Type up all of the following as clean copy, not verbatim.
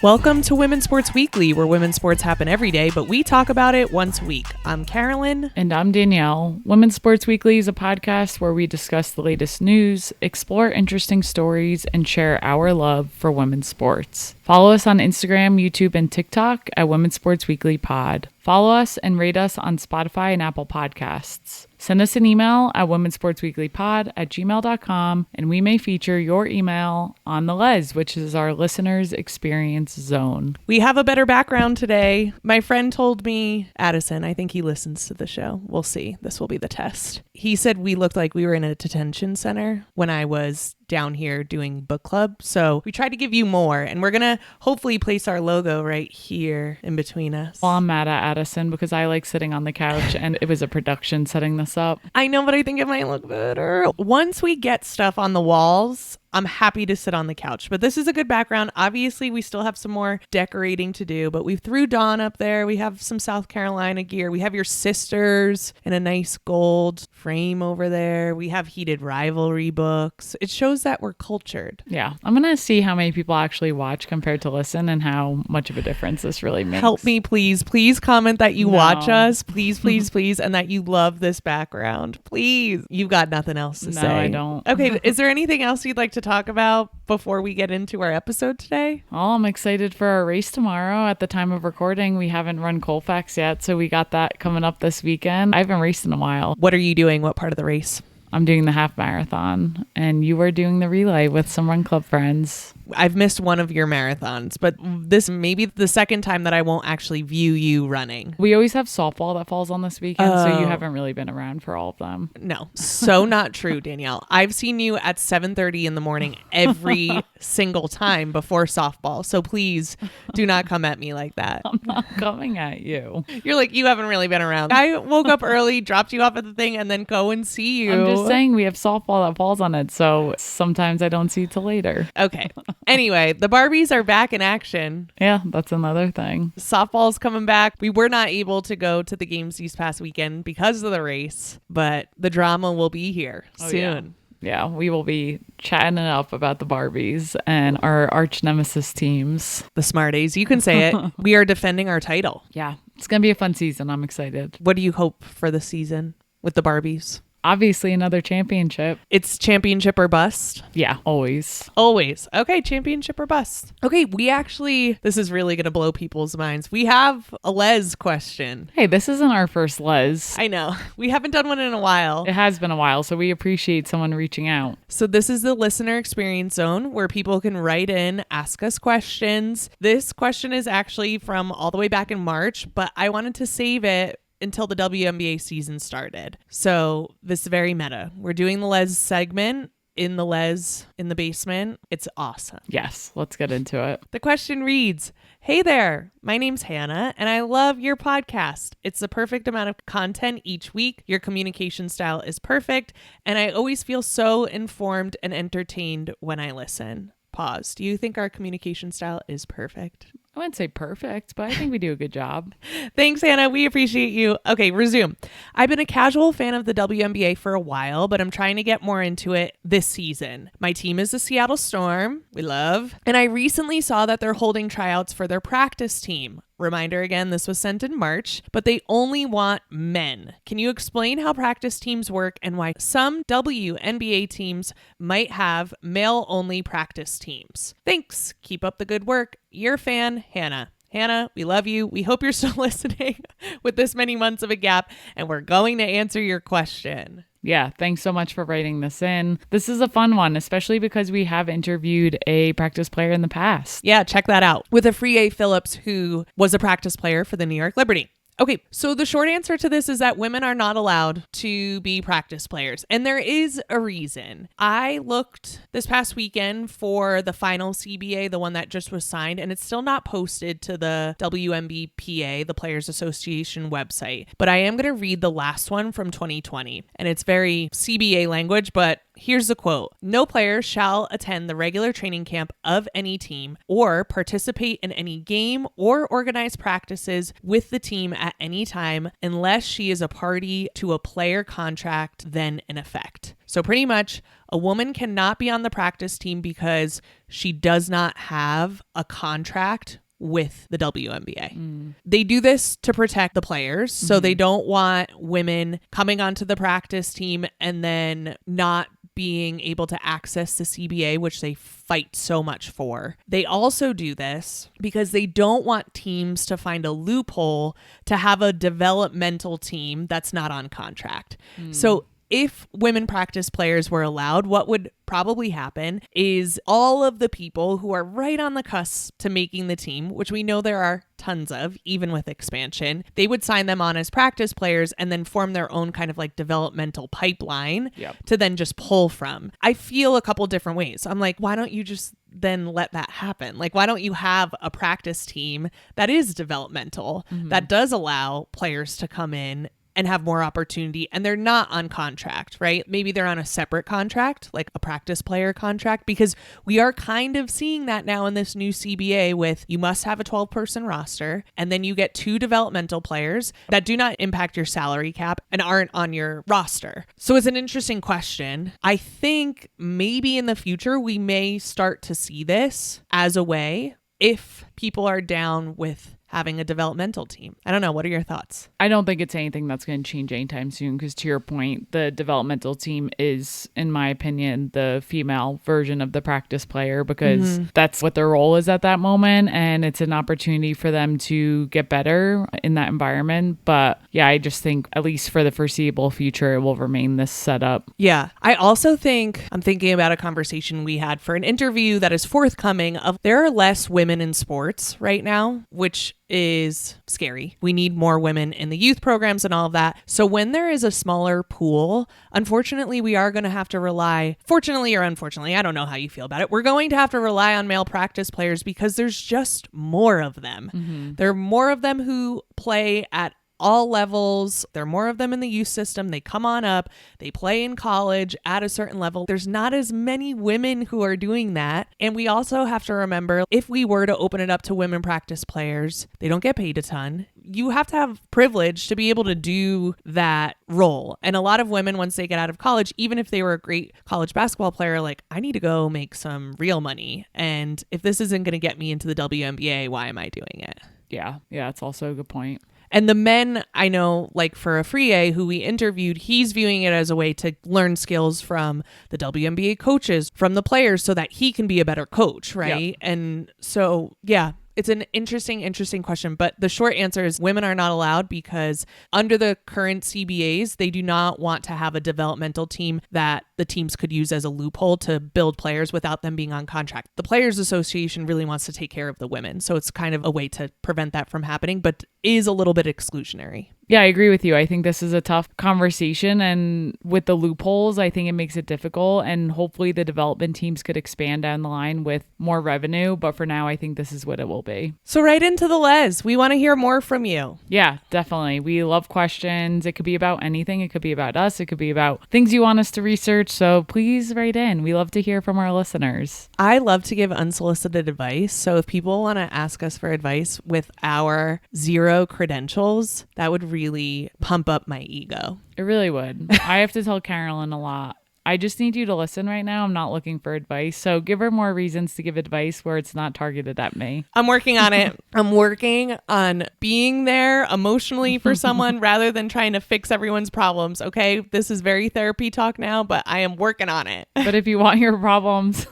Welcome to Women's Sports Weekly, where women's sports happen every day, but we talk about it once a week. I'm Carolyn. And I'm Danielle. Women's Sports Weekly is a podcast where we discuss the latest news, explore interesting stories, and share our love for women's sports. Follow us on Instagram, YouTube, and TikTok at Women's Sports Weekly Pod. Follow us and rate us on Spotify and Apple Podcasts. Send us an email at womensportsweeklypod@gmail.com, and we may feature your email on the Les, which is our listeners' experience zone. We have a better background today. My friend told me, Addison, I think he listens to the show. We'll see. This will be the test. He said we looked like we were in a detention center when I was down here doing book club. So we tried to give you more, and we're going to hopefully place our logo right here in between us. Well, I'm mad at Addison because I like sitting on the couch and it was a production setting this up. I know, but I think it might look better. Once we get stuff on the walls, I'm happy to sit on the couch, but this is a good background. Obviously, we still have some more decorating to do, but we threw Dawn up there. We have some South Carolina gear. We have your sisters in a nice gold frame over there. We have heated rivalry books. It shows that we're cultured. Yeah. I'm going to see how many people actually watch compared to listen and how much of a difference this really makes. Help me, please. Please comment that you watch us. Please, please, please. And that you love this background. Please. You've got nothing else to say. No, I don't. Okay. Is there anything else you'd like to talk about before we get into our episode today? Oh, I'm excited for our race tomorrow. At the time of recording, we haven't run Colfax yet, so we got that coming up this weekend. I haven't raced in a while. What are you doing? What part of the race? I'm doing the half marathon, and you are doing the relay with some run club friends. I've missed one of your marathons, but this may be the second time that I won't actually view you running. We always have softball that falls on this weekend, so you haven't really been around for all of them. No, so not true, Danielle. I've seen you at 7:30 in the morning every single time before softball, so please do not come at me like that. I'm not coming at you. You're like, you haven't really been around. I woke up early, dropped you off at the thing, and then go and see you. I'm just saying we have softball that falls on it, so sometimes I don't see you till later. Okay. Anyway, the Barbies are back in action. Yeah, that's another thing. Softball's coming back. We were not able to go to the games this past weekend because of the race, but the drama will be here soon. Yeah, we will be chatting it up about the Barbies and our arch nemesis teams. The Smart A's, you can say it. We are defending our title. Yeah, it's going to be a fun season. I'm excited. What do you hope for the season with the Barbies? Obviously, another championship. It's championship or bust? Yeah, always. Always. Okay, championship or bust. Okay, this is really going to blow people's minds. We have a Les question. Hey, this isn't our first Les. I know. We haven't done one in a while. It has been a while, so we appreciate someone reaching out. So this is the listener experience zone where people can write in, ask us questions. This question is actually from all the way back in March, but I wanted to save it until the WNBA season started. So this is very meta. We're doing the Les segment in the Les in the basement. It's awesome. Yes, let's get into it. The question reads, "Hey there, my name's Hannah and I love your podcast. It's the perfect amount of content each week. Your communication style is perfect and I always feel so informed and entertained when I listen." Pause. Do you think our communication style is perfect? I wouldn't say perfect, but I think we do a good job. Thanks, Hannah. We appreciate you. Okay, resume. I've been a casual fan of the WNBA for a while, but I'm trying to get more into it this season. My team is the Seattle Storm. We love. And I recently saw that they're holding tryouts for their practice team. Reminder again, this was sent in March, but they only want men. Can you explain how practice teams work and why some WNBA teams might have male-only practice teams? Thanks. Keep up the good work. Your fan, Hannah. Hannah, we love you. We hope you're still listening with this many months of a gap, and we're going to answer your question. Yeah, thanks so much for writing this in. This is a fun one, especially because we have interviewed a practice player in the past. Yeah, check that out with Afriye Phillips, who was a practice player for the New York Liberty. Okay, so the short answer to this is that women are not allowed to be practice players, and there is a reason. I looked this past weekend for the final CBA, the one that just was signed, and it's still not posted to the WNBPA, the Players Association website, but I am going to read the last one from 2020, and it's very CBA language, but here's the quote. "No player shall attend the regular training camp of any team or participate in any game or organize practices with the team at any time unless she is a party to a player contract then in effect." So pretty much a woman cannot be on the practice team because she does not have a contract with the WNBA. They do this to protect the players. So they don't want women coming onto the practice team and then not being able to access the CBA, which they fight so much for. They also do this because they don't want teams to find a loophole to have a developmental team that's not on contract. So if women practice players were allowed, what would probably happen is all of the people who are right on the cusp to making the team, which we know there are tons of, even with expansion, they would sign them on as practice players and then form their own kind of like developmental pipeline to then just pull from. I feel a couple different ways. I'm like, why don't you just then let that happen? Like, why don't you have a practice team that is developmental, that does allow players to come in and have more opportunity, and they're not on contract, right? Maybe they're on a separate contract, like a practice player contract, because we are kind of seeing that now in this new CBA with you must have a 12-person roster, and then you get 2 developmental players that do not impact your salary cap and aren't on your roster. So it's an interesting question. I think maybe in the future, we may start to see this as a way if people are down with having a developmental team. I don't know. What are your thoughts? I don't think it's anything that's going to change anytime soon because to your point, the developmental team is, in my opinion, the female version of the practice player because that's what their role is at that moment. And it's an opportunity for them to get better in that environment. But yeah, I just think at least for the foreseeable future, it will remain this setup. Yeah. I also think I'm thinking about a conversation we had for an interview that is forthcoming of there are less women in sports right now, which is scary. We need more women in the youth programs and all of that. So when there is a smaller pool, unfortunately, we are going to have to rely, fortunately or unfortunately, I don't know how you feel about it. We're going to have to rely on male practice players because there's just more of them. There are more of them who play at all levels. There are more of them in the youth system. They come on up. They play in college at a certain level. There's not as many women who are doing that. And we also have to remember, if we were to open it up to women practice players, they don't get paid a ton. You have to have privilege to be able to do that role. And a lot of women, once they get out of college, even if they were a great college basketball player, like, I need to go make some real money. And if this isn't going to get me into the WNBA, why am I doing it? Yeah, it's also a good point. And the men, I know, like for Afriye, who we interviewed, he's viewing it as a way to learn skills from the WNBA coaches, from the players, so that he can be a better coach, right? Yep. And so, yeah, it's an interesting question. But the short answer is women are not allowed because under the current CBAs, they do not want to have a developmental team that the teams could use as a loophole to build players without them being on contract. The Players Association really wants to take care of the women. So it's kind of a way to prevent that from happening, but is a little bit exclusionary. Yeah, I agree with you. I think this is a tough conversation, and with the loopholes, I think it makes it difficult, and hopefully the development teams could expand down the line with more revenue, but for now, I think this is what it will be. So right into the Les. We want to hear more from you. Yeah, definitely. We love questions. It could be about anything. It could be about us. It could be about things you want us to research, so please write in. We love to hear from our listeners. I love to give unsolicited advice, so if people want to ask us for advice with our 0 credentials, that would really pump up my ego. It really would. I have to tell Carolyn a lot. I just need you to listen right now. I'm not looking for advice. So give her more reasons to give advice where it's not targeted at me. I'm working on it. I'm working on being there emotionally for someone rather than trying to fix everyone's problems. Okay. This is very therapy talk now, but I am working on it. But if you want your problems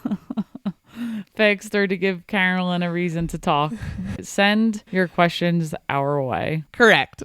fixed or to give Carolyn a reason to talk, send your questions our way. Correct.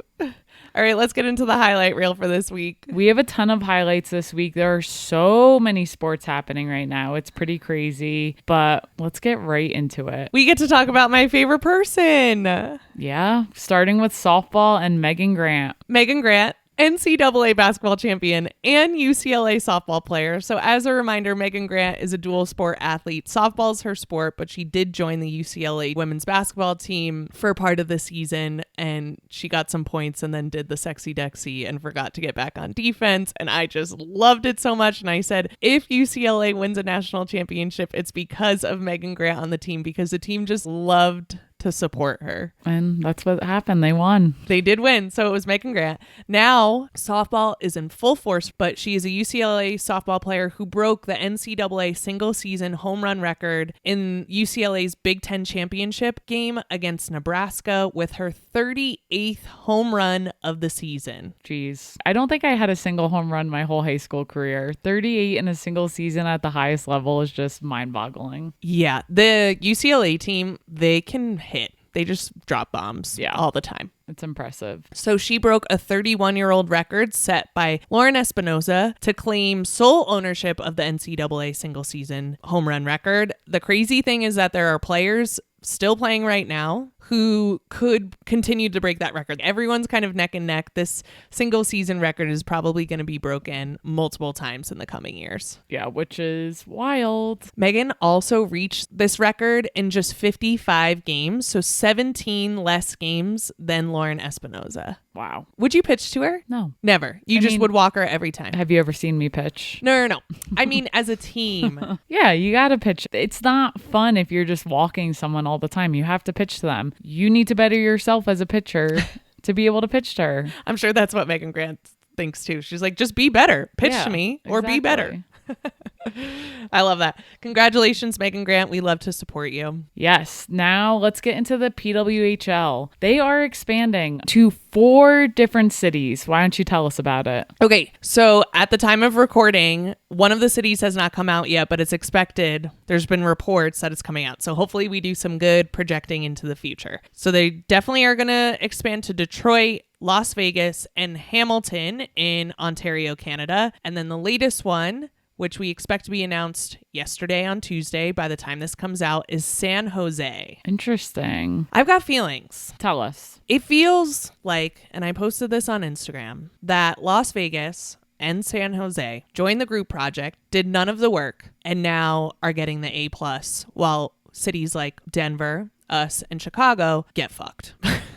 All right, let's get into the highlight reel for this week. We have a ton of highlights this week. There are so many sports happening right now. It's pretty crazy, but let's get right into it. We get to talk about my favorite person. Yeah, starting with softball and Megan Grant. Megan Grant, NCAA basketball champion and UCLA softball player. So as a reminder, Megan Grant is a dual sport athlete. Softball's her sport, but she did join the UCLA women's basketball team for part of the season, and she got some points and then did the sexy Dexy and forgot to get back on defense. And I just loved it so much. And I said, if UCLA wins a national championship, it's because of Megan Grant on the team, because the team just loved to support her. And that's what happened. They won. They did win, so it was Megan Grant. Now, softball is in full force, but she is a UCLA softball player who broke the NCAA single-season home run record in UCLA's Big Ten championship game against Nebraska with her 38th home run of the season. Jeez. I don't think I had a single home run my whole high school career. 38 in a single season at the highest level is just mind-boggling. Yeah, the UCLA team, they can hit. They just drop bombs all the time. It's impressive. So she broke a 31-year-old record set by Lauren Espinoza to claim sole ownership of the NCAA single-season home run record. The crazy thing is that there are players still playing right now who could continue to break that record. Everyone's kind of neck and neck. This single season record is probably going to be broken multiple times in the coming years. Yeah, which is wild. Megan also reached this record in just 55 games, so 17 less games than Lauren Espinoza. Wow. Would you pitch to her? No. Never. You just would walk her every time. Have you ever seen me pitch? No. I mean, as a team. Yeah, you got to pitch. It's not fun if you're just walking someone all the time. You have to pitch to them. You need to better yourself as a pitcher to be able to pitch to her. I'm sure that's what Megan Grant thinks too. She's like, just be better. Pitch to me or be better. I love that. Congratulations, Megan Grant. We love to support you. Yes. Now let's get into the PWHL. They are expanding to 4 different cities. Why don't you tell us about it? Okay. So at the time of recording, one of the cities has not come out yet, but it's expected. There's been reports that it's coming out. So hopefully we do some good projecting into the future. So they definitely are going to expand to Detroit, Las Vegas, and Hamilton in Ontario, Canada. And then the latest one, which we expect to be announced yesterday on Tuesday by the time this comes out, is San Jose. Interesting. I've got feelings. Tell us. It feels like, and I posted this on Instagram, that Las Vegas and San Jose joined the group project, did none of the work, and now are getting the A+, while cities like Denver, us, and Chicago get fucked.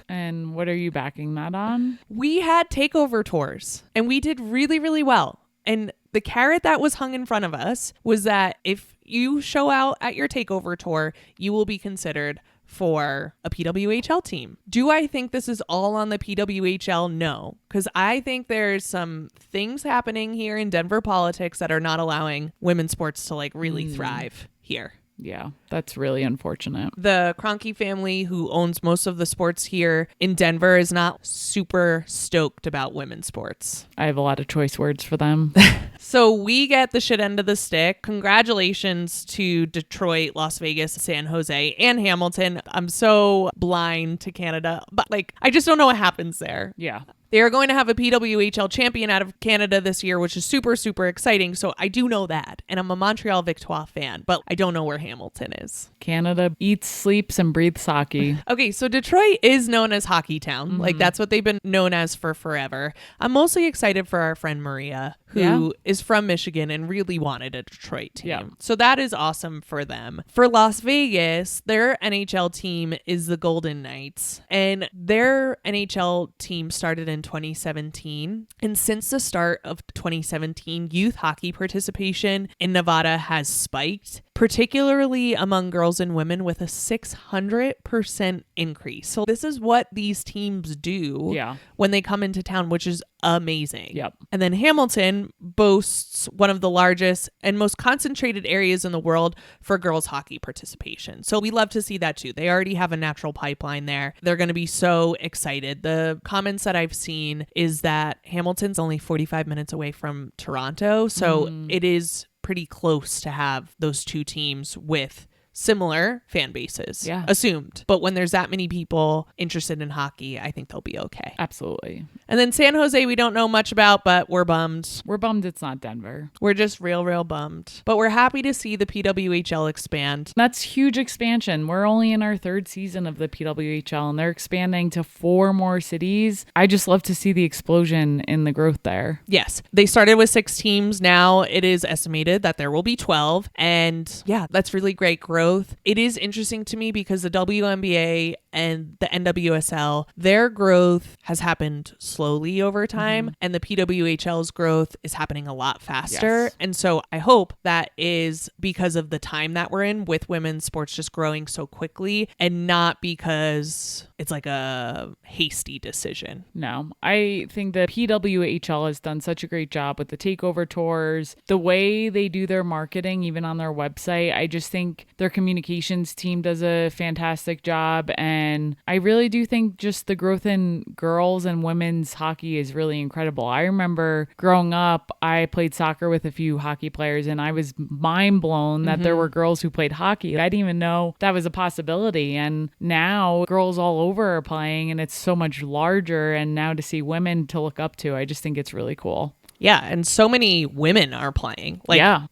And what are you backing that on? We had takeover tours, and we did really, really well. And the carrot that was hung in front of us was that if you show out at your takeover tour, you will be considered for a PWHL team. Do I think this is all on the PWHL? No, because I think there's some things happening here in Denver politics that are not allowing women's sports to really thrive here. Yeah, that's really unfortunate. The Kroenke family, who owns most of the sports here in Denver, is not super stoked about women's sports. I have a lot of choice words for them. So we get the shit end of the stick. Congratulations to Detroit, Las Vegas, San Jose, and Hamilton. I'm so blind to Canada, but I just don't know what happens there. Yeah. They are going to have a PWHL champion out of Canada this year, which is super, super exciting. So I do know that. And I'm a Montreal Victoire fan, but I don't know where Hamilton is. Canada eats, sleeps, and breathes hockey. Okay, so Detroit is known as Hockey Town. That's what they've been known as for forever. I'm mostly excited for our friend Maria, who is from Michigan and really wanted a Detroit team. Yeah. So that is awesome for them. For Las Vegas, their NHL team is the Golden Knights, and their NHL team started in 2017. And since the start of 2017, youth hockey participation in Nevada has spiked, particularly among girls and women, with a 600% increase. So this is what these teams do when they come into town, which is amazing. Yep. And then Hamilton boasts one of the largest and most concentrated areas in the world for girls hockey participation. So we love to see that too. They already have a natural pipeline there. They're going to be so excited. The comments that I've seen is that Hamilton's only 45 minutes away from Toronto. So it is pretty close to have those two teams with similar fan bases, assumed. But when there's that many people interested in hockey, I think they'll be okay. Absolutely. And then San Jose, we don't know much about, but we're bummed. We're bummed it's not Denver. We're just real bummed. But we're happy to see the PWHL expand. That's huge expansion. We're only in our 3rd season of the PWHL, and they're expanding to 4 more cities. I just love to see the explosion in the growth there. Yes. They started with 6 teams. Now it is estimated that there will be 12. And yeah, that's really great growth. It is interesting to me because the WNBA and the NWSL, their growth has happened slowly over time, and the PWHL's growth is happening a lot faster. Yes. And so I hope that is because of the time that we're in with women's sports just growing so quickly, and not because it's like a hasty decision. No, I think the PWHL has done such a great job with the takeover tours, the way they do their marketing, even on their website. I just think their communications team does a fantastic job. And I really do think just the growth in girls and women's hockey is really incredible. I remember growing up, I played soccer with a few hockey players, and I was mind blown that there were girls who played hockey. I didn't even know that was a possibility. And now girls all over are playing, and it's so much larger. And now to see women to look up to, I just think it's really cool. Yeah, and so many women are playing.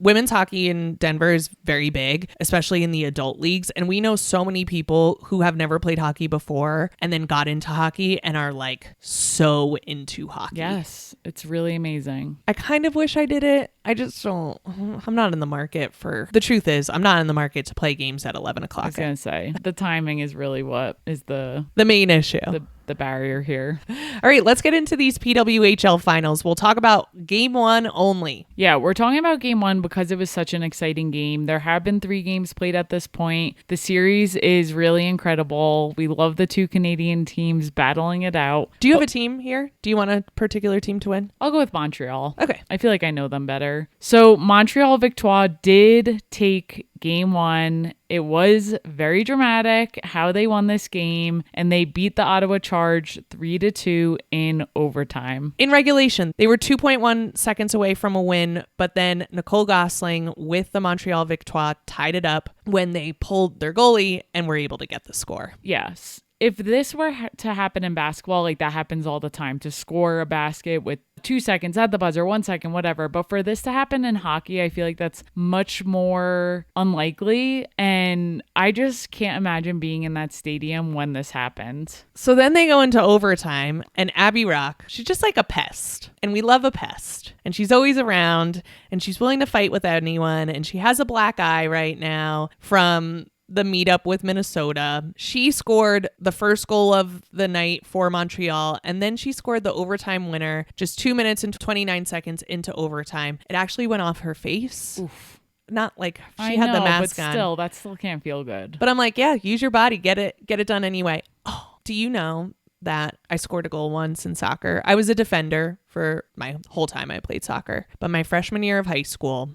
Women's hockey in Denver is very big, especially in the adult leagues. And we know so many people who have never played hockey before and then got into hockey and are like so into hockey. Yes, it's really amazing. I kind of wish I did it. I just don't. I'm not in the market for. The truth is, I'm not in the market to play games at 11 o'clock. I was going to say, the timing is really what is the main issue. The barrier here. All right, let's get into these PWHL finals. We'll talk about game one only. Yeah, we're talking about game one because it was such an exciting game. There have been 3 games played at this point. The series is really incredible. We love the 2 Canadian teams battling it out. Do you have a team here? Do you want a particular team to win? I'll go with Montreal. Okay. I feel like I know them better. So Montreal Victoire did take game one. It was very dramatic how they won this game, and they beat the Ottawa Charge 3-2 in overtime. In regulation, they were 2.1 seconds away from a win, but then Nicole Gosling with the Montreal Victoire tied it up when they pulled their goalie and were able to get the score. Yes. If this were to happen in basketball, like that happens all the time, to score a basket with 2 seconds at the buzzer, 1 second, whatever. But for this to happen in hockey, I feel like that's much more unlikely. And I just can't imagine being in that stadium when this happened. So then they go into overtime, and Abby Rock, she's just like a pest. And we love a pest. And she's always around, and she's willing to fight with anyone. And she has a black eye right now from the meetup with Minnesota. She scored the first goal of the night for Montreal, and then she scored the overtime winner just 2 minutes and 29 seconds into overtime. It actually went off her face. Oof. Not like I she had know, the mask but on. still, that still can't feel good. But I'm like, yeah, use your body. Get it done anyway. Oh, do you know that I scored a goal once in soccer? I was a defender for my whole time I played soccer. But my freshman year of high school,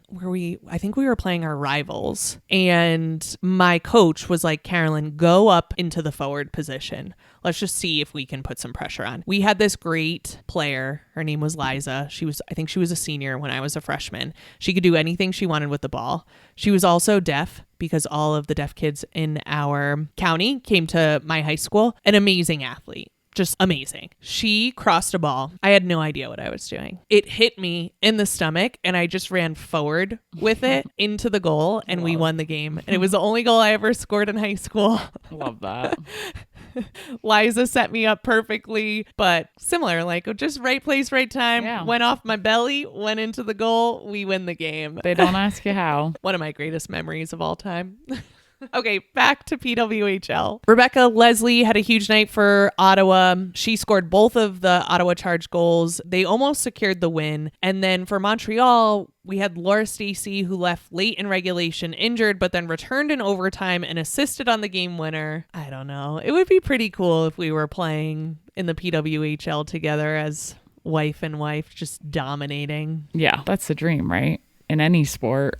I think we were playing our rivals, and my coach was like, Carolyn, go up into the forward position. Let's just see if we can put some pressure on. We had this great player. Her name was Liza. I think she was a senior when I was a freshman. She could do anything she wanted with the ball. She was also deaf because all of the deaf kids in our county came to my high school. An amazing athlete. Just amazing. She crossed a ball. I had no idea what I was doing. It hit me in the stomach, and I just ran forward with it into the goal, and we won the game. And it was the only goal I ever scored in high school. Love that. Liza set me up perfectly, but similar, like just right place, right time. Yeah. Went off my belly, went into the goal. We win the game. They don't ask you how. One of my greatest memories of all time. Okay, back to PWHL. Rebecca Leslie had a huge night for Ottawa. She scored both of the Ottawa Charge goals. They almost secured the win. And then for Montreal, we had Laura Stacey, who left late in regulation injured, but then returned in overtime and assisted on the game winner. I don't know. It would be pretty cool if we were playing in the PWHL together as wife and wife, just dominating. Yeah, that's the dream, right? In any sport.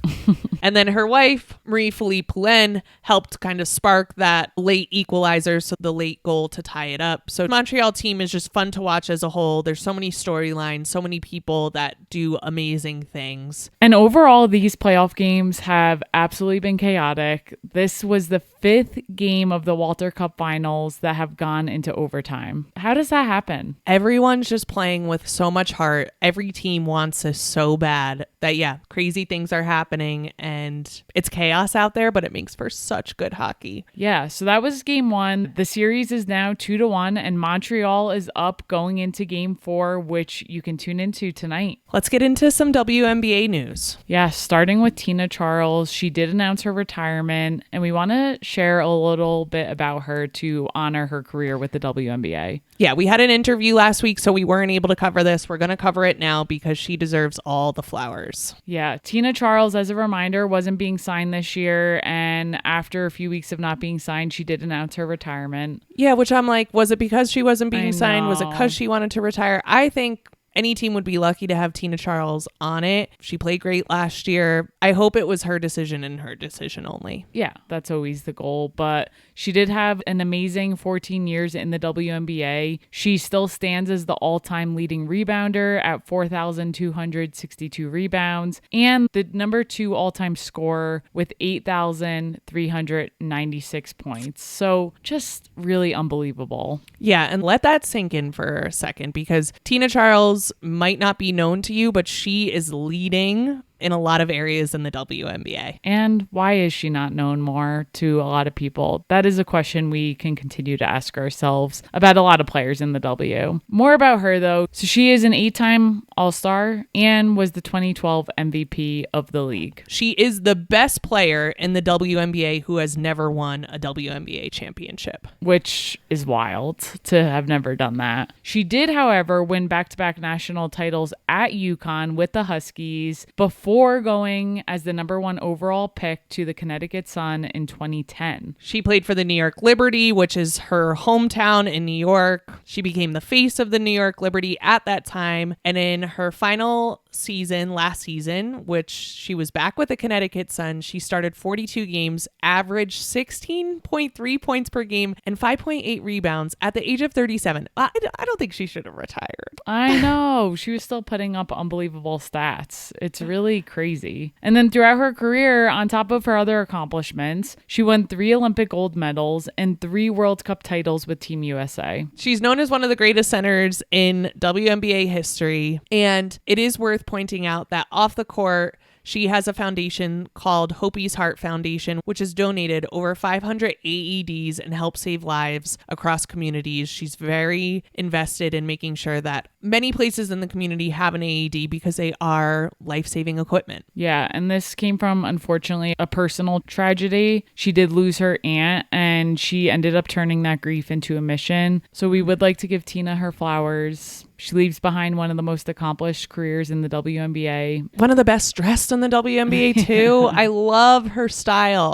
And then her wife, Marie-Philippe Poulin, helped kind of spark that late equalizer, so the late goal to tie it up. So Montreal team is just fun to watch as a whole. There's so many storylines, so many people that do amazing things. And overall, these playoff games have absolutely been chaotic. This was the 5th game of the Walter Cup finals that have gone into overtime. How does that happen? Everyone's just playing with so much heart. Every team wants this so bad. that, yeah, crazy things are happening and it's chaos out there, but it makes for such good hockey. Yeah, so that was game 1. The series is now 2-1, and Montreal is up going into game 4, which you can tune into tonight. Let's get into some WNBA news. Yeah, starting with Tina Charles. She did announce her retirement, and we want to share a little bit about her to honor her career with the WNBA. Yeah, we had an interview last week, so we weren't able to cover this. We're going to cover it now because she deserves all the flowers. Yeah, Tina Charles, as a reminder, wasn't being signed this year, and after a few weeks of not being signed, she did announce her retirement. Yeah, which I'm like, was it because she wasn't being signed? Was it because she wanted to retire? I think any team would be lucky to have Tina Charles on it. She played great last year. I hope it was her decision and her decision only. Yeah, that's always the goal. But she did have an amazing 14 years in the WNBA. She still stands as the all-time leading rebounder at 4,262 rebounds and the number 2 all-time scorer with 8,396 points. So just really unbelievable. Yeah, and let that sink in for a second because Tina Charles might not be known to you, but she is leading in a lot of areas in the WNBA. And why is she not known more to a lot of people? That is a question we can continue to ask ourselves about a lot of players in the W. More about her, though. So she is an 8-time All-Star and was the 2012 MVP of the league. She is the best player in the WNBA who has never won a WNBA championship. Which is wild to have never done that. She did, however, win back-to-back national titles at UConn with the Huskies before going as the number 1 overall pick to the Connecticut Sun in 2010. She played for the New York Liberty, which is her hometown in New York. She became the face of the New York Liberty at that time. And in her final season, last season, which she was back with the Connecticut Sun, she started 42 games, averaged 16.3 points per game and 5.8 rebounds at the age of 37. I don't think she should have retired. I know. She was still putting up unbelievable stats. It's really crazy. And then throughout her career, on top of her other accomplishments, she won 3 Olympic gold medals and 3 World Cup titles with Team USA. She's known as one of the greatest centers in WNBA history, and it is worth pointing out that off the court, she has a foundation called Hopi's Heart Foundation, which has donated over 500 AEDs and helped save lives across communities. She's very invested in making sure that many places in the community have an AED because they are life-saving equipment. Yeah, and this came from, unfortunately, a personal tragedy. She did lose her aunt, and she ended up turning that grief into a mission. So we would like to give Tina her flowers. She leaves behind one of the most accomplished careers in the WNBA. One of the best dressed in the WNBA too. I love her style.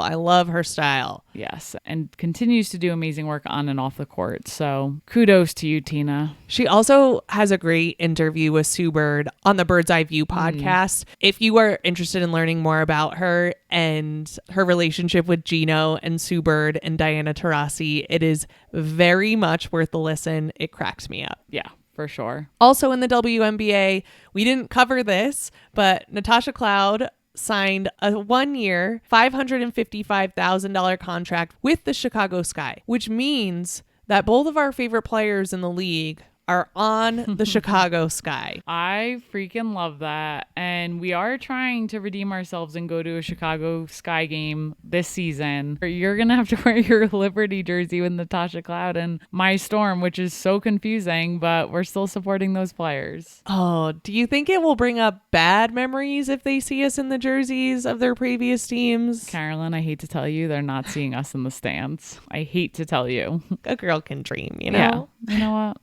Yes, and continues to do amazing work on and off the court. So kudos to you, Tina. She also has a great interview with Sue Bird on the Bird's Eye View podcast. If you are interested in learning more about her and her relationship with Gino and Sue Bird and Diana Taurasi, it is very much worth the listen. It cracks me up. Yeah. For sure. Also in the WNBA, we didn't cover this, but Natasha Cloud signed a 1-year, $555,000 contract with the Chicago Sky, which means that both of our favorite players in the league are on the Chicago Sky. I freaking love that. And we are trying to redeem ourselves and go to a Chicago Sky game this season. You're going to have to wear your Liberty jersey with Natasha Cloud and My Storm, which is so confusing, but we're still supporting those players. Oh, do you think it will bring up bad memories if they see us in the jerseys of their previous teams? Carolyn, I hate to tell you, they're not seeing us in the stands. I hate to tell you. A girl can dream, you know? Yeah. You know what?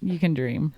You can dream.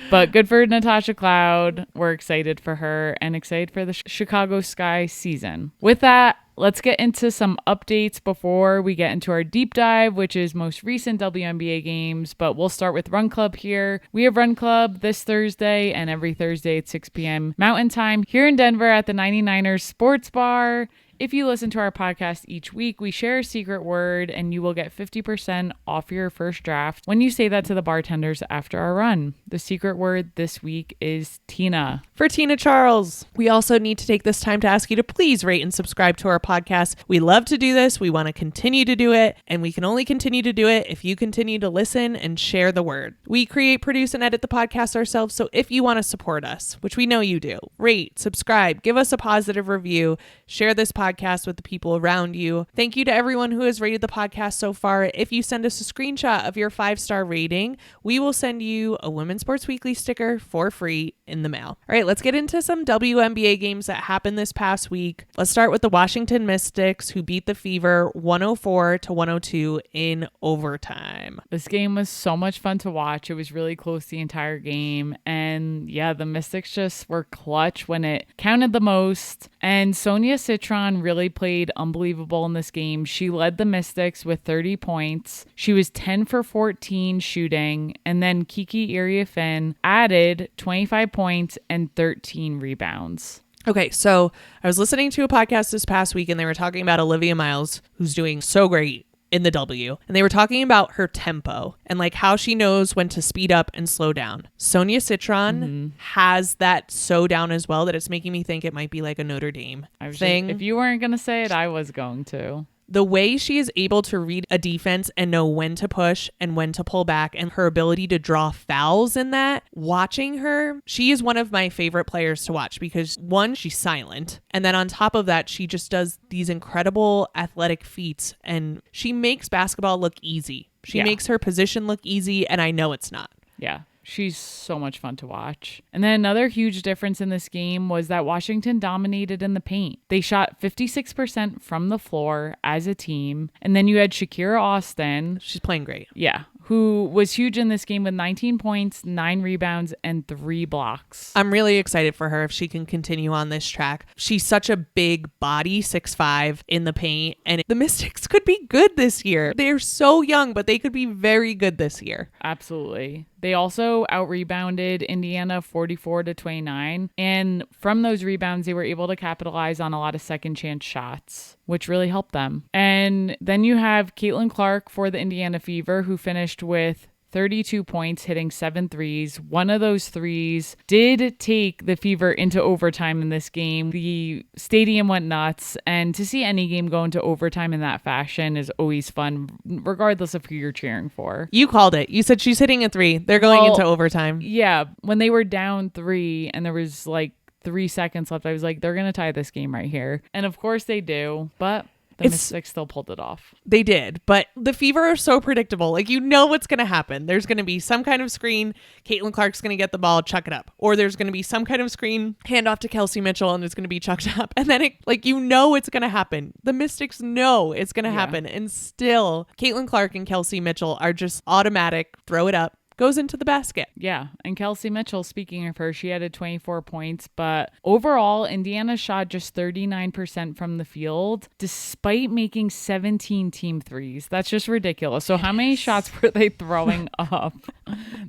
But good for Natasha Cloud. We're excited for her and excited for the Chicago Sky season. With that, let's get into some updates before we get into our deep dive, which is most recent WNBA games. But we'll start with Run Club here. We have Run Club this Thursday and every Thursday at 6 p.m. Mountain Time here in Denver at the 99ers Sports Bar. If you listen to our podcast each week, we share a secret word and you will get 50% off your first draft when you say that to the bartenders after our run. The secret word this week is Tina. For Tina Charles. We also need to take this time to ask you to please rate and subscribe to our podcast. We love to do this. We want to continue to do it, and we can only continue to do it if you continue to listen and share the word. We create, produce, and edit the podcast ourselves, so if you want to support us, which we know you do, rate, subscribe, give us a positive review, share this podcast with the people around you. Thank you to everyone who has rated the podcast so far. If you send us a screenshot of your 5-star rating, we will send you a Women's Sports Weekly sticker for free in the mail. All right, let's get into some WNBA games that happened this past week. Let's start with the Washington Mystics, who beat the Fever 104-102 in overtime. This game was so much fun to watch. It was really close the entire game. And yeah, the Mystics just were clutch when it counted the most. And Sonia Citron really played unbelievable in this game. She led the Mystics with 30 points. She was 10 for 14 shooting. And then Kiki Iriafen added 25 points and 13 rebounds. Okay, so I was listening to a podcast this past week and they were talking about Olivia Miles, who's doing so great in the W. And they were talking about her tempo and like how she knows when to speed up and slow down. Sonia Citron has that so down as well that it's making me think it might be like a Notre Dame thing. If you weren't going to say it, I was going to. The way she is able to read a defense and know when to push and when to pull back, and her ability to draw fouls in that, watching her, she is one of my favorite players to watch because one, she's silent. And then on top of that, she just does these incredible athletic feats and she makes basketball look easy. She makes her position look easy, and I know it's not. Yeah. She's so much fun to watch. And then another huge difference in this game was that Washington dominated in the paint. They shot 56% from the floor as a team. And then you had Shakira Austin. She's playing great. Yeah. Who was huge in this game with 19 points, 9 rebounds, and 3 blocks. I'm really excited for her if she can continue on this track. She's such a big body, 6'5", in the paint, and the Mystics could be good this year. They're so young, but they could be very good this year. Absolutely. They also out-rebounded Indiana 44-29, and from those rebounds, they were able to capitalize on a lot of second-chance shots, which really helped them. And then you have Caitlin Clark for the Indiana Fever, who finished with 32 points, hitting 7 threes. One of those threes did take the Fever into overtime in this game. The stadium went nuts, and to see any game go into overtime in that fashion is always fun, regardless of who you're cheering for. You called it. You said she's hitting a 3. They're going into overtime. Yeah, when they were down 3 and there was like 3 seconds left, I was like, they're going to tie this game right here. And of course they do, but the Mystics still pulled it off. They did, but the Fever are so predictable. Like, you know what's going to happen. There's going to be some kind of screen. Caitlin Clark's going to get the ball, chuck it up. Or there's going to be some kind of screen, hand off to Kelsey Mitchell, and it's going to be chucked up. And then, you know it's going to happen. The Mystics know it's going to happen. And still, Caitlin Clark and Kelsey Mitchell are just automatic, throw it up. Goes into the basket. Yeah. And Kelsey Mitchell, speaking of her, she added 24 points. But overall, Indiana shot just 39% from the field, despite making 17 team threes. That's just ridiculous. So how many shots were they throwing up?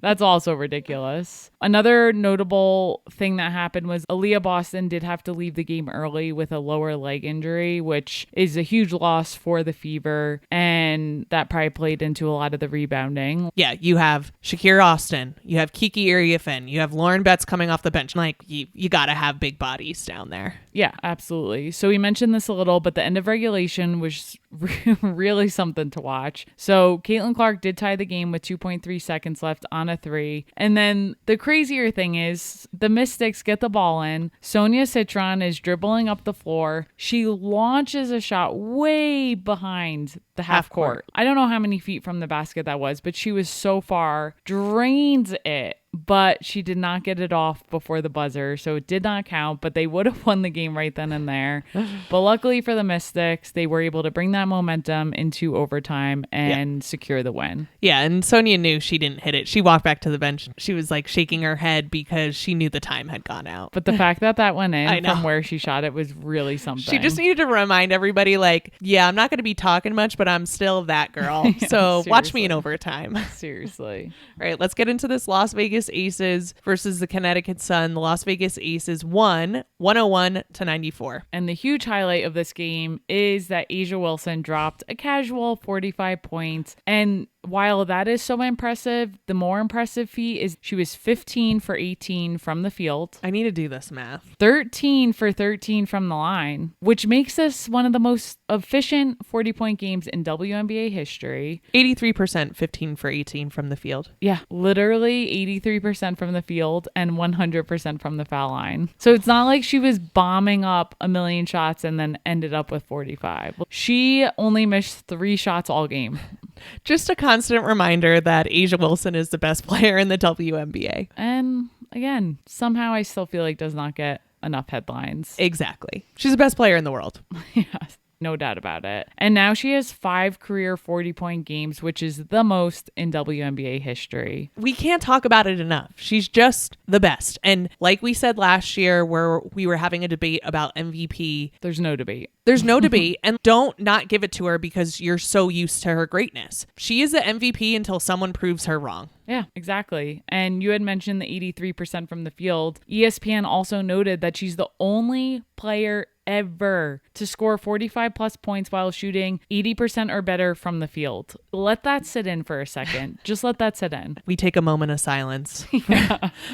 That's also ridiculous. Another notable thing that happened was Aaliyah Boston did have to leave the game early with a lower leg injury, which is a huge loss for the Fever. And that probably played into a lot of the rebounding. Yeah, you have Shakira Austin, you have Kiki Iriafen, you have Lauren Betts coming off the bench. Like, you got to have big bodies down there. Yeah, absolutely. So we mentioned this a little, but the end of regulation was really something to watch. So Caitlin Clark did tie the game with 2.3 seconds left on a 3. And then the crazier thing is the Mystics get the ball in. Sonia Citron is dribbling up the floor. She launches a shot way behind the half court. I don't know how many feet from the basket that was, but she was so far, drains it. But she did not get it off before the buzzer, so it did not count, but they would have won the game right then and there. But luckily for the Mystics, they were able to bring that momentum into overtime and secure the win. Yeah, and Sonia knew she didn't hit it. She walked back to the bench. She was like shaking her head because she knew the time had gone out. But the fact that that went in from where she shot it was really something. She just needed to remind everybody, like, yeah, I'm not going to be talking much, but I'm still that girl. So watch me in overtime. Seriously. All right, let's get into this Las Vegas Vegas Aces versus the Connecticut Sun. The Las Vegas Aces won 101-94. And the huge highlight of this game is that A'ja Wilson dropped a casual 45 points. And while that is so impressive, the more impressive feat is she was 15 for 18 from the field. I need to do this math. 13 for 13 from the line, which makes this one of the most efficient 40-point games in WNBA history. 83%, 15 for 18 from the field. Yeah, literally 83% from the field and 100% from the foul line. So it's not like she was bombing up a million shots and then ended up with 45. She only missed 3 shots all game. Just a constant reminder that A'ja Wilson is the best player in the WNBA. And again, somehow I still feel like does not get enough headlines. Exactly. She's the best player in the world. Yes. No doubt about it. And now she has 5 career 40-point games, which is the most in WNBA history. We can't talk about it enough. She's just the best. And like we said last year where we were having a debate about MVP, there's no debate. There's no debate. And don't not give it to her because you're so used to her greatness. She is the MVP until someone proves her wrong. Yeah, exactly. And you had mentioned the 83% from the field. ESPN also noted that she's the only player ever to score 45 plus points while shooting 80% or better from the field. Let that sit in for a second. Just let that sit in. We take a moment of silence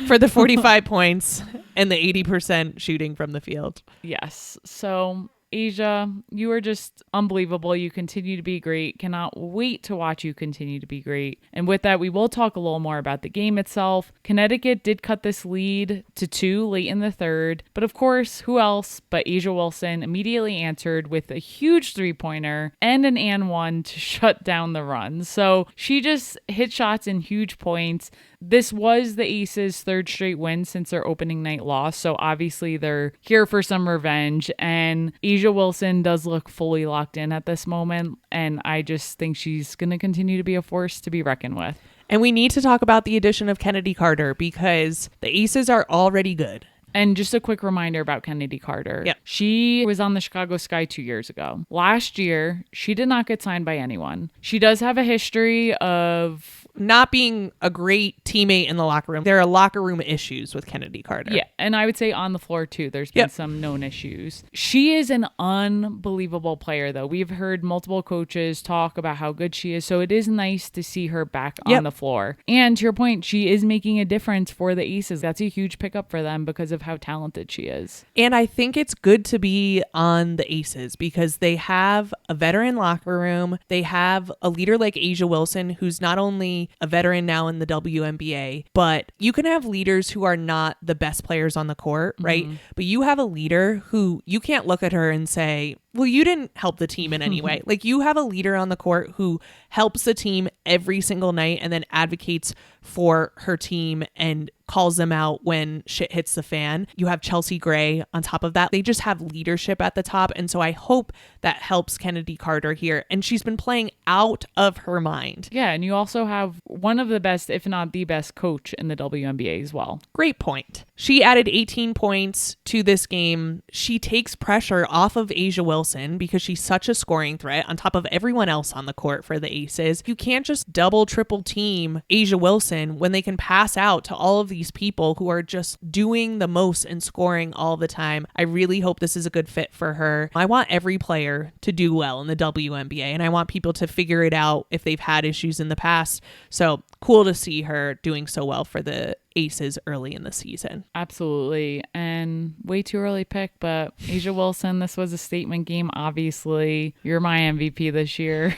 for the 45 points and the 80% shooting from the field. Yes. So A'ja, you are just unbelievable. You continue to be great. Cannot wait to watch you continue to be great. And with that, we will talk a little more about the game itself. Connecticut did cut this lead to 2 late in the third. But of course, who else but A'ja Wilson immediately answered with a huge 3-pointer and an and one to shut down the run. So she just hit shots in huge points. This was the Aces' 3rd straight win since their opening night loss, so obviously they're here for some revenge, and A'ja Wilson does look fully locked in at this moment, and I just think she's going to continue to be a force to be reckoned with. And we need to talk about the addition of Kennedy Carter because the Aces are already good. And just a quick reminder about Kennedy Carter. Yep. She was on the Chicago Sky 2 years ago. Last year, she did not get signed by anyone. She does have a history of not being a great teammate in the locker room. There are locker room issues with Kennedy Carter. Yeah, and I would say on the floor too. There's been some known issues. She is an unbelievable player, though. We've heard multiple coaches talk about how good she is, so it is nice to see her back on the floor. And to your point, she is making a difference for the Aces. That's a huge pickup for them because of how talented she is. And I think it's good to be on the Aces because they have a veteran locker room. They have a leader like A'ja Wilson, who's not only a veteran now in the WNBA, but you can have leaders who are not the best players on the court, right? Mm-hmm. But you have a leader who you can't look at her and say, well, you didn't help the team in any way. Like, you have a leader on the court who helps the team every single night and then advocates for her team and calls them out when shit hits the fan. You have Chelsea Gray on top of that. They just have leadership at the top. And so I hope that helps Kennedy Carter here. And she's been playing out of her mind. Yeah, and you also have one of the best, if not the best coach in the WNBA as well. Great point. She added 18 points to this game. She takes pressure off of A'ja Wilson because she's such a scoring threat on top of everyone else on the court for the Aces. You can't just double, triple team A'ja Wilson when they can pass out to all of these people who are just doing the most and scoring all the time. I really hope this is a good fit for her. I want every player to do well in the WNBA, and I want people to figure it out if they've had issues in the past. So cool to see her doing so well for the Aces early in the season. Absolutely. And way too early pick, but A'ja Wilson, this was a statement game. Obviously, you're my MVP this year.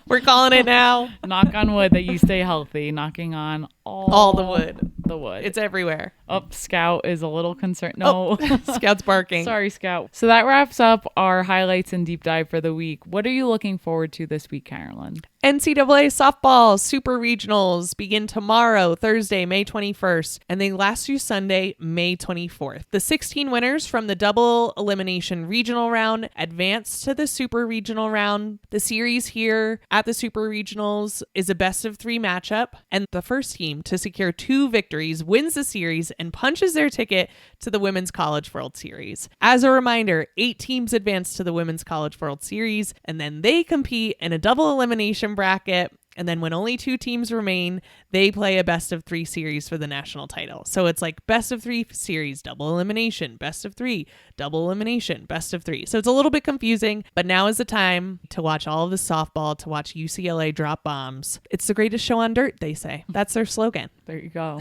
We're calling it now. Knock on wood that you stay healthy. Knocking on all the wood. The wood. It's everywhere. Oh, Scout is a little concerned. No. Scout's barking. Sorry, Scout. So that wraps up our highlights and deep dive for the week. What are you looking forward to this week, Carolyn? NCAA softball super regionals begin tomorrow, Thursday, May 21st, and they last through Sunday, May 24th. The 16 winners from the double elimination regional round advance to the super regional round. The series here at the super regionals is a best of 3 matchup, and the first team to secure 2 victories wins the series and punches their ticket to the Women's College World Series. As a reminder, 8 teams advance to the Women's College World Series, and then they compete in a double elimination bracket And then when only 2 teams remain, they play a best of 3 series for the national title. So it's like best of 3 series, double elimination, best of 3, double elimination, best of 3. So it's a little bit confusing, but now is the time to watch all of the softball, to watch UCLA drop bombs. It's the greatest show on dirt, they say. That's their slogan. There you go.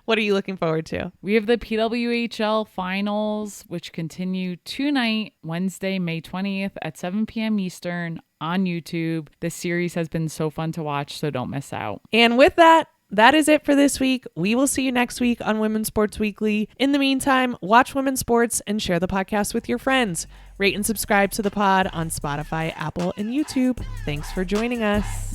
What are you looking forward to? We have the PWHL finals, which continue tonight, Wednesday, May 20th at 7 p.m. Eastern on YouTube. This series has been so fun to watch, so don't miss out. And with that, that is it for this week. We will see you next week on Women's Sports Weekly. In the meantime, watch women's sports and share the podcast with your friends. Rate and subscribe to the pod on Spotify, Apple, and YouTube. Thanks for joining us.